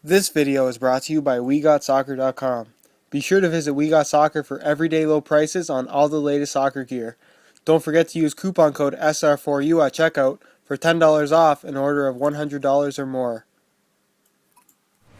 This video is brought to you by WeGotSoccer.com. Be sure to visit We Got Soccer for everyday low prices on all the latest soccer gear. Don't forget to use coupon code SR4U at checkout for $10 off an order of $100 or more.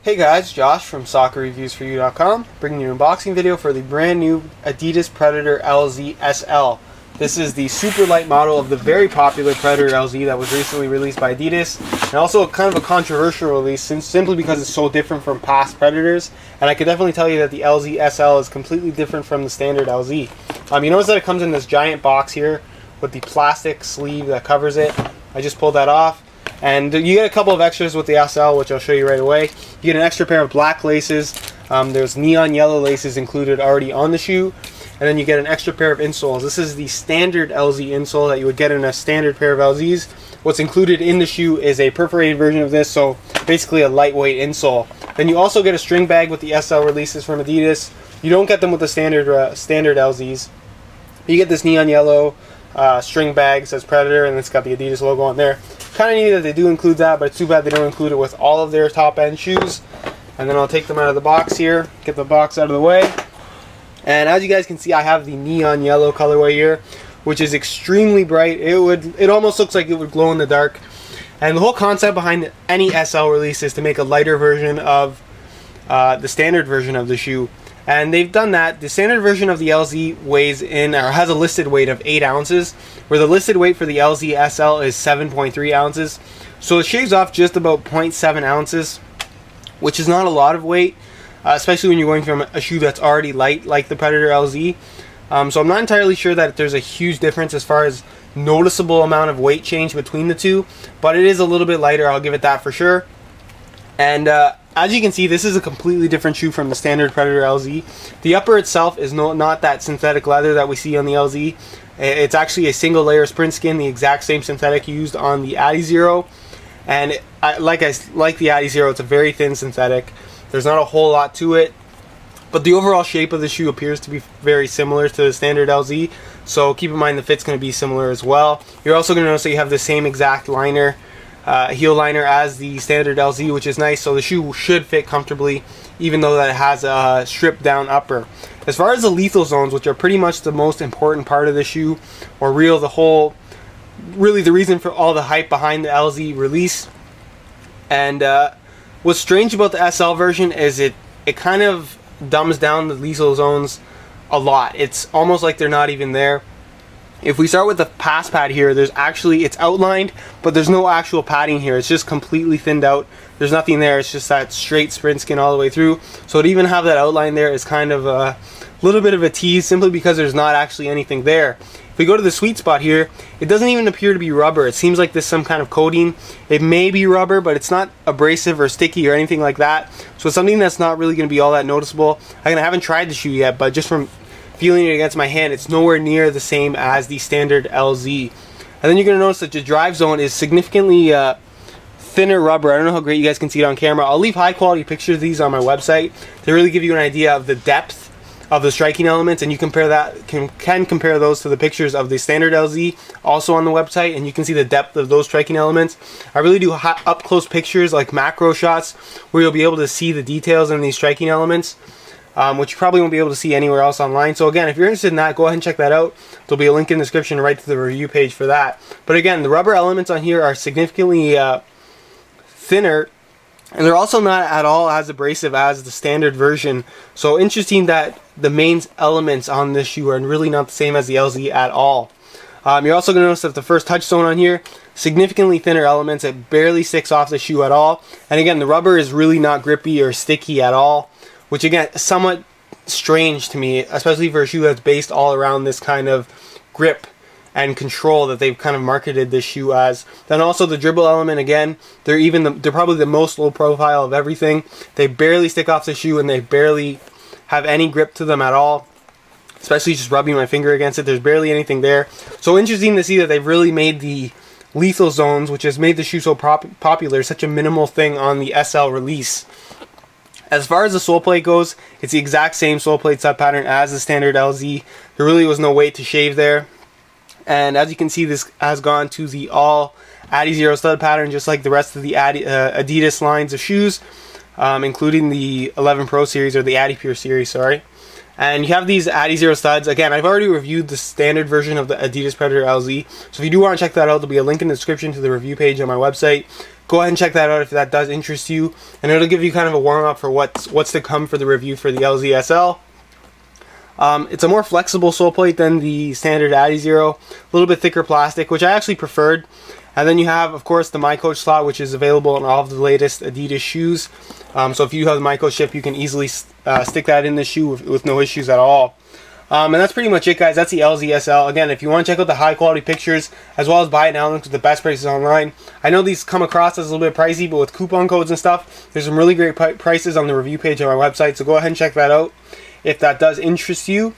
Hey guys, Josh from SoccerReviewsForYou.com, bringing you an unboxing video for the brand new Adidas Predator LZ SL. This is the super light model of the very popular Predator LZ that was recently released by Adidas, and also kind of a controversial release simply because it's so different from past Predators. And I can definitely tell you that the LZ SL is completely different from the standard LZ. You notice that it comes in this giant box here with the plastic sleeve that covers it. I just pulled that off. And you get a couple of extras with the SL, which I'll show you right away. You get an extra pair of black laces. There's neon yellow laces included already on the shoe. And then you get an extra pair of insoles. This is the standard LZ insole that you would get in a standard pair of LZs. What's included in the shoe is a perforated version of this, so basically a lightweight insole. Then you also get a string bag with the SL releases from Adidas. You don't get them with the standard LZs. You get this neon yellow string bag, says Predator, and it's got the Adidas logo on there. Kind of neat that they do include that, but it's too bad they don't include it with all of their top end shoes. And then I'll take them out of the box here, get the box out of the way. And as you guys can see, I have the neon yellow colorway here, which is extremely bright. It almost looks like it would glow in the dark. And the whole concept behind any SL release is to make a lighter version of the standard version of the shoe. And they've done that. The standard version of the LZ weighs in, or has a listed weight of 8 ounces, where the listed weight for the LZ SL is 7.3 ounces. So it shaves off just about 0.7 ounces, which is not a lot of weight. Especially when you're going from a shoe that's already light like the Predator LZ. So I'm not entirely sure that there's a huge difference as far as noticeable amount of weight change between the two, but it is a little bit lighter, I'll give it that for sure. And as you can see, this is a completely different shoe from the standard Predator LZ. The upper itself is not that synthetic leather that we see on the LZ. It's actually a single layer sprint skin, the exact same synthetic used on the Adizero. And like the Adizero, it's a very thin synthetic. There's not a whole lot to it, but the overall shape of the shoe appears to be very similar to the standard LZ, so keep in mind the fit's going to be similar as well. You're also going to notice that you have the same exact liner, heel liner as the standard LZ, which is nice, so the shoe should fit comfortably even though that it has a stripped down upper. As far as the lethal zones, which are pretty much the most important part of the shoe, or really the reason for all the hype behind the LZ release, and what's strange about the SL version is it kind of dumbs down the lethal zones a lot. It's almost like they're not even there. If we start with the pass pad here, it's outlined, but there's no actual padding here. It's just completely thinned out. There's nothing there. It's just that straight sprint skin all the way through. So to even have that outline there is kind of a little bit of a tease, simply because there's not actually anything there. If we go to the sweet spot here, it doesn't even appear to be rubber. It seems like there's some kind of coating. It may be rubber, but it's not abrasive or sticky or anything like that. So it's something that's not really going to be all that noticeable. I haven't tried the shoe yet, but just from feeling it against my hand, it's nowhere near the same as the standard LZ. And then you're going to notice that the drive zone is significantly thinner rubber. I don't know how great you guys can see it on camera. I'll leave high quality pictures of these on my website to really give you an idea of the depth of the striking elements, and you can compare those to the pictures of the standard LZ also on the website, and you can see the depth of those striking elements. I really do up close pictures, like macro shots, where you'll be able to see the details in these striking elements, which you probably won't be able to see anywhere else online. So again, if you're interested in that, go ahead and check that out. There'll be a link in the description right to the review page for that. But again, the rubber elements on here are significantly thinner, and they're also not at all as abrasive as the standard version. So interesting that the main elements on this shoe are really not the same as the LZ at all. You're also going to notice that the first touch zone on here, significantly thinner elements. It barely sticks off the shoe at all. And again, the rubber is really not grippy or sticky at all, which again is somewhat strange to me, especially for a shoe that's based all around this kind of grip and control that they've kind of marketed this shoe as. Then also the dribble element, again, they're probably the most low profile of everything. They barely stick off the shoe, and they barely have any grip to them at all, especially just rubbing my finger against it. There's barely anything there. So interesting to see that they've really made the lethal zones, which has made the shoe so popular, such a minimal thing on the SL release. As far as the sole plate goes, it's the exact same sole plate stud pattern as the standard LZ. There really was no weight to shave there. And as you can see, this has gone to the all Adizero stud pattern, just like the rest of the Adidas lines of shoes. including the 11 Pro series, or the Adi Pure series, sorry. And you have these Adi Zero studs. Again, I've already reviewed the standard version of the Adidas Predator LZ, so if you do want to check that out, there'll be a link in the description to the review page on my website. Go ahead and check that out if that does interest you, and it'll give you kind of a warm-up for what's to come for the review for the LZ SL. It's a more flexible sole plate than the standard Adi Zero, a little bit thicker plastic, which I actually preferred. And then you have, of course, the My Coach slot, which is available in all of the latest Adidas shoes. So if you have the My Coach chip, you can easily stick that in the shoe with no issues at all. And that's pretty much it, guys. That's the LZ SL. Again, if you want to check out the high quality pictures, as well as buy it now, links with the best prices online. I know these come across as a little bit pricey, but with coupon codes and stuff, there's some really great prices on the review page on my website. So go ahead and check that out if that does interest you.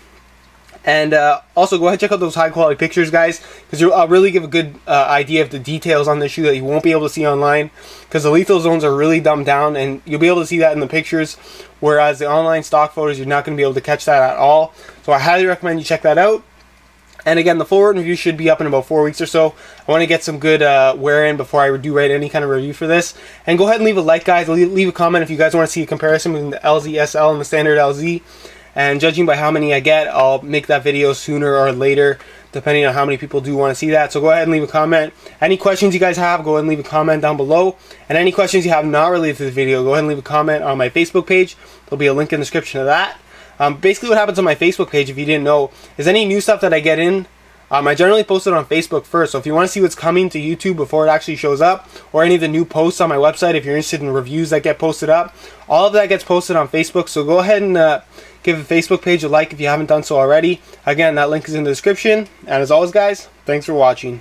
And also go ahead and check out those high quality pictures, guys, because I'll really give a good idea of the details on the shoe that you won't be able to see online, because the lethal zones are really dumbed down, and you'll be able to see that in the pictures, whereas the online stock photos, you're not going to be able to catch that at all. So I highly recommend you check that out. And again, the full review should be up in about 4 weeks or so. I want to get some good wear in before I do write any kind of review for this. And go ahead and leave a like, guys. Leave a comment if you guys want to see a comparison between the LZ SL and the standard LZ. And judging by how many I get, I'll make that video sooner or later, depending on how many people do want to see that. So go ahead and leave a comment. Any questions you guys have, go ahead and leave a comment down below. And any questions you have not related to the video, go ahead and leave a comment on my Facebook page. There'll be a link in the description of that. Basically what happens on my Facebook page, if you didn't know, is any new stuff that I get in, I generally post it on Facebook first. So if you want to see what's coming to YouTube before it actually shows up, or any of the new posts on my website, if you're interested in reviews that get posted up, all of that gets posted on Facebook. So go ahead and give the Facebook page a like if you haven't done so already. Again, that link is in the description. And as always, guys, thanks for watching.